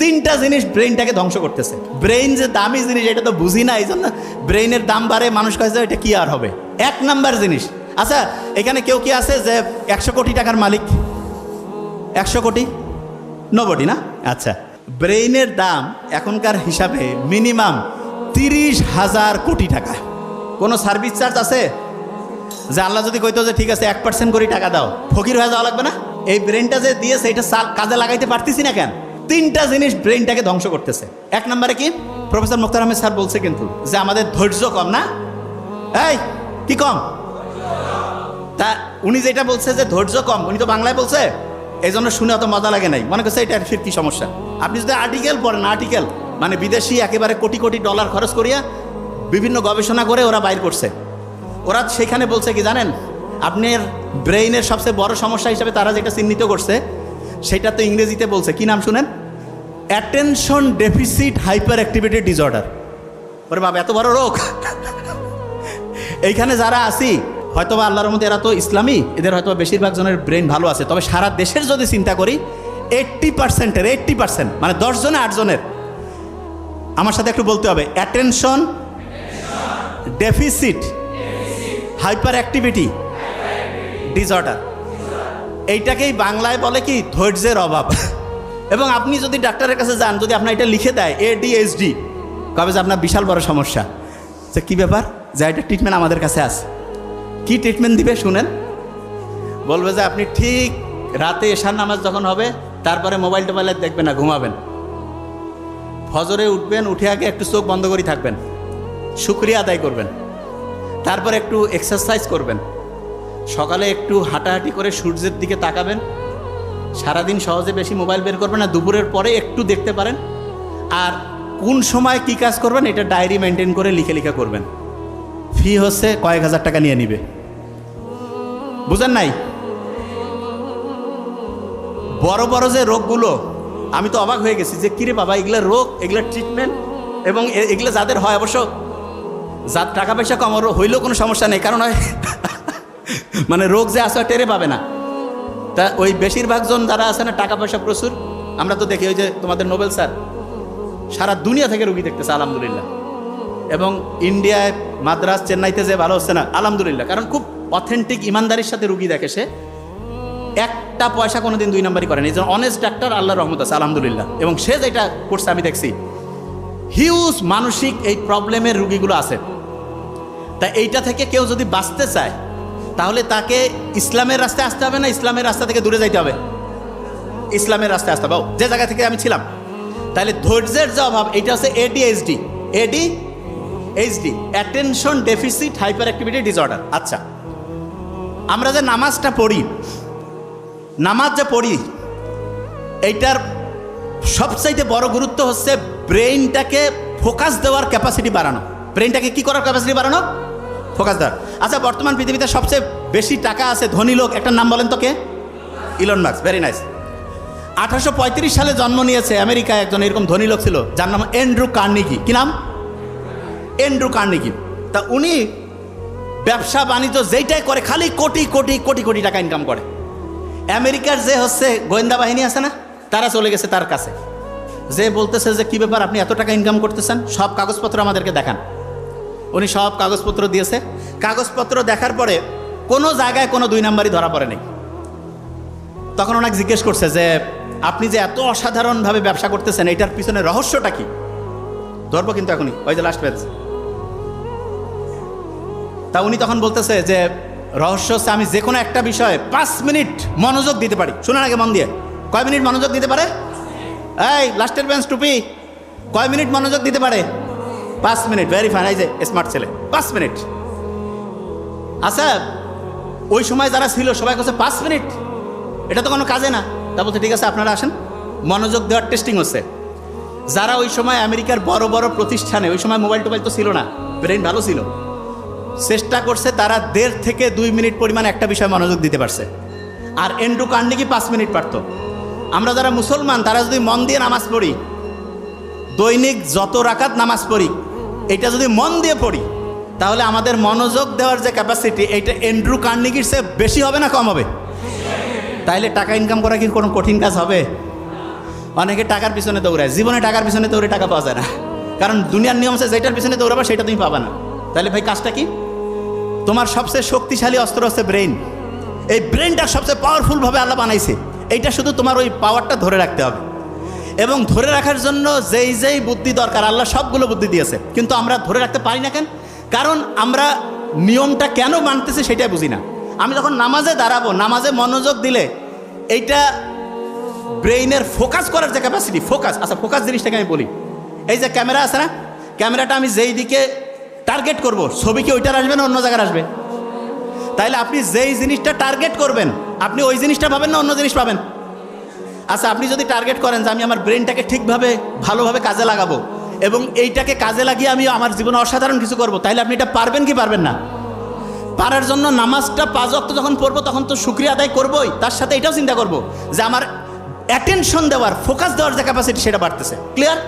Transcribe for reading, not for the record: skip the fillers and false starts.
তিনটা জিনিস ব্রেইনটাকে ধ্বংস করতেছে। ব্রেইন যে দামি জিনিস এটা তো বুঝি না, এই জন্য ব্রেইনের দাম বাড়ে, মানুষ কাছে এটা কি আর হবে। 1 নাম্বার জিনিস, আচ্ছা এখানে কেউ কি আছে যে 100 কোটি টাকার মালিক? 100 কোটি নোবডি না? আচ্ছা, ব্রেইনের দাম এখনকার হিসাবে মিনিমাম 30,000 কোটি টাকা। কোনো সার্ভিস চার্জ আছে? যে আল্লাহ যদি কইতো যে ঠিক আছে 1% করে টাকা দাও, ফকির হয়ে যাওয়া লাগবে না? এই ব্রেনটা যে দিয়েছে এটা কাজে লাগাইতে পারতেছি না কেন? তিনটা জিনিস ব্রেনটাকে ধ্বংস করতেছে। 1 নম্বরে কি? প্রফেসর মুক্তার আহমেদ স্যার বলছে কিন্তু যে আমাদের ধৈর্য কম না? এই কি কম? তা উনি যেটা বলছে যে ধৈর্য কম, উনি তো বাংলায় বলছে, এই জন্য শুনে অত মজা লাগে নাই, মনে করছে এটা ফির কি সমস্যা। আপনি যদি আর্টিকেল পড়েন, আর্টিকেল মানে বিদেশি একেবারে কোটি কোটি ডলার খরচ করিয়া বিভিন্ন গবেষণা করে ওরা বাইর করছে, ওরা সেখানে বলছে কি জানেন, আপনার ব্রেইনের সবচেয়ে বড় সমস্যা হিসাবে তারা যেটা চিহ্নিত করছে সেটা তো ইংরেজিতে বলছে, কি নাম শুনেন? Attention deficit hyperactivity disorder. ওরে বাবা, এত বড় রোগ! এইখানে যারা আছি হয়তোবা আল্লাহর মধ্যে এরা তো ইসলামী, এদের হয়তো বেশিরভাগ জনের ব্রেন ভালো আছে, তবে সারা দেশের যদি চিন্তা করি 80% মানে 10 জনে 8 জনের, আমার সাথে একটু বলতে হবে, attention deficit hyperactivity disorder. এইটাকেই বাংলায় বলে কি? ধৈর্যের অভাব। এবং আপনি যদি ডাক্তারের কাছে যান, যদি আপনার এটা লিখে দেয় ADHD, কবে যে আপনার বিশাল বড় সমস্যা, যে কী ব্যাপার, যে এটা ট্রিটমেন্ট আমাদের কাছে আছে। কি ট্রিটমেন্ট দিবে শুনেন? বলবে যে আপনি ঠিক রাতে এশার নামাজ যখন হবে তারপরে মোবাইল টোবাইল দেখবেন না, ঘুমাবেন, ফজরে উঠবেন, উঠে আগে একটু চোখ বন্ধ করে থাকবেন, শুকরিয়া আদায় করবেন, তারপর একটু এক্সারসাইজ করবেন, সকালে একটু হাঁটাহাঁটি করে সূর্যের দিকে তাকাবেন, সারাদিন সহজে বেশি মোবাইল বের করবেন না, দুপুরের পরে একটু দেখতে পারেন, আর কোন সময় কি কাজ করবেন এটা ডায়েরি মেনটেন করে লিখে করবেন। ফি হচ্ছে কয়েক হাজার টাকা নিয়ে নিবে, বুঝেন নাই? বড় বড় যে রোগগুলো, আমি তো অবাক হয়ে গেছি যে কিরে বাবা, এগুলো রোগ, এগুলো ট্রিটমেন্ট, এবং এগুলো যাদের হয়, অবশ্য যার টাকা পয়সা কম হইলেও কোনো সমস্যা নেই, কারণ হয় মানে রোগ যে আসে টেরে পাবে না। তা ওই বেশিরভাগ জন যারা আছে না, টাকা পয়সা প্রচুর, আমরা তো দেখি ওই যে তোমাদের নোবেল স্যার সারা দুনিয়া থেকে রুগী দেখতেছে আলহামদুলিল্লাহ, এবং ইন্ডিয়ায় মাদ্রাস চেন্নাইতে যে ভালো হচ্ছে না আলহামদুলিল্লাহ, কারণ খুব অথেন্টিক ইমানদারির সাথে রুগী দেখে, সে একটা পয়সা কোনোদিন 2 নম্বরই করেন, এই জন্য অনেস্ট ডাক্তার, আল্লাহর রহমত আছে আলহামদুলিল্লাহ। এবং সে যেটা করছে আমি দেখছি, হিউজ মানসিক এই প্রবলেমের রুগীগুলো আছে। তা এইটা থেকে কেউ যদি বাঁচতে চায় তাহলে তাকে ইসলামের রাস্তায় আসতে হবে না ইসলামের রাস্তা থেকে দূরে যাইতে হবে? ইসলামের রাস্তায় আসতে হবে, যে জায়গা থেকে আমি ছিলাম। তাহলে ধৈর্যের যে অভাব, এটা হচ্ছে ADHD, attention deficit hyperactivity disorder. আচ্ছা, আমরা যে নামাজটা পড়ি, নামাজ যে পড়ি, এইটার সবচাইতে বড় গুরুত্ব হচ্ছে ব্রেইনটাকে ফোকাস দেওয়ার ক্যাপাসিটি বাড়ানো। ব্রেইনটাকে কি করার ক্যাপাসিটি বাড়ানো? ফোকাস দেওয়ার। আচ্ছা, বর্তমান পৃথিবীতে সবচেয়ে বেশি টাকা আছে ধনী লোক, একটা নাম বলেন তো, কে? Elon Musk. Very nice. 1835 সালে জন্ম নিয়েছে আমেরিকায় একজন এরকম ধনী লোক ছিল, যার নাম অ্যান্ড্রু কার্নেগি। কি নাম? Andrew Carnegie. তা উনি ব্যবসা বাণিজ্য যেইটাই করে খালি কোটি কোটি কোটি কোটি টাকা ইনকাম করে। আমেরিকার যে হচ্ছে গোয়েন্দা বাহিনী আছে না, তারা চলে গেছে তার কাছে, যে বলতেছে যে কী ব্যাপার, আপনি এত টাকা ইনকাম করতেছেন, সব কাগজপত্র আমাদেরকে দেখান। উনি সব কাগজপত্র দিয়েছে। কাগজপত্র দেখার পরে কোনো জায়গায় কোনো 2 নম্বরই ধরা পড়ে নেই। তখন ওনাকে জিজ্ঞেস করছে যে আপনি যে এত অসাধারণভাবে ব্যবসা করতেছেন, এটার পিছনে রহস্যটা কি? ধরবো কিন্তু এখনই, ওই যে লাস্ট পেজ। তা উনি তখন বলতেছে যে রহস্য হচ্ছে আমি যে কোনো একটা বিষয়ে 5 মিনিট মনোযোগ দিতে পারি। শুনুন আগে মন দিয়ে, কয় মিনিট মনোযোগ দিতে পারে? এই লাস্টের বেঞ্চ টুপি, কয় মিনিট মনোযোগ দিতে পারে? 5 মিনিট। ভেরি ফাইন, এই যে স্মার্ট ছেলে, 5 মিনিট। আচ্ছা, ওই সময় যারা ছিল সবাই কাছে 5 মিনিট, এটা তো কোনো কাজে না। তা বলতে ঠিক আছে, আপনারা আসেন, মনোযোগ দেওয়ার টেস্টিং হচ্ছে। যারা ওই সময় আমেরিকার বড় বড় প্রতিষ্ঠানে, ওই সময় মোবাইল টোবাইল তো ছিল না, ব্রেন ভালো ছিল, চেষ্টা করছে, তারা 1.5 থেকে 2 মিনিট পরিমাণ একটা বিষয়ে মনোযোগ দিতে পারছে। আর অ্যান্ড্রু কার্নেগি 5 মিনিট পারত। আমরা যারা মুসলমান, তারা যদি মন দিয়ে নামাজ পড়ি, দৈনিক যত রাকাত নামাজ পড়ি, এটা যদি মন দিয়ে পড়ি, তাহলে আমাদের মনোযোগ দেওয়ার যে ক্যাপাসিটি, এইটা অ্যান্ড্রু কার্নেগির চেয়ে বেশি হবে না কম হবে? তাইলে টাকা ইনকাম করা কি কোনো কঠিন কাজ হবে? অনেকে টাকার পিছনে দৌড়ায়, জীবনে টাকার পিছনে দৌড়ে টাকা পাওয়া যায় না, কারণ দুনিয়ার নিয়ম আছে যেটার পিছনে দৌড়াবা সেটা তুমি পাবা না। তাহলে ভাই কাজটা কি? তোমার সবচেয়ে শক্তিশালী অস্ত্র হচ্ছে ব্রেন। এই ব্রেনটা সবচেয়ে পাওয়ারফুলভাবে আল্লাহ বানাইছে, এইটা শুধু তোমার ওই পাওয়ারটা ধরে রাখতে হবে। এবং ধরে রাখার জন্য যেই যেই বুদ্ধি দরকার আল্লাহ সবগুলো বুদ্ধি দিয়েছে, কিন্তু আমরা ধরে রাখতে পারি না কেন? কারণ আমরা নিয়মটা কেন মানতেছি সেটাই বুঝি না। আমি যখন নামাজে দাঁড়াবো, নামাজে মনোযোগ দিলে এইটা ব্রেইনের ফোকাস করার যে ক্যাপাসিটি, ফোকাস, আচ্ছা ফোকাস জিনিসটাকে আমি বলি। এই যে ক্যামেরা আছে না, ক্যামেরাটা আমি যেই দিকে টার্গেট করব, ছবি কি ওইটার আসবে না অন্য জায়গায় আসবে? তাইলে আপনি যেই জিনিসটা টার্গেট করবেন আপনি ওই জিনিসটা পাবেন না অন্য জিনিস পাবেন? আচ্ছা আপনি যদি টার্গেট করেন যে আমি আমার ব্রেনটাকে ঠিকভাবে ভালোভাবে কাজে লাগাবো এবং এইটাকে কাজে লাগিয়ে আমি আমার জীবনে অসাধারণ কিছু করব, তাইলে আপনি এটা পারবেন কি পারবেন না? পারার জন্য নামাজটা 5 ওয়াক্ত যখন পড়বো তখন তো শুকরিয়া আদায় করবোই, তার সাথে এটাও চিন্তা করব যে আমার অ্যাটেনশন দেওয়ার, ফোকাস দেওয়ার যে ক্যাপাসিটি সেটা বাড়তেছে। ক্লিয়ার?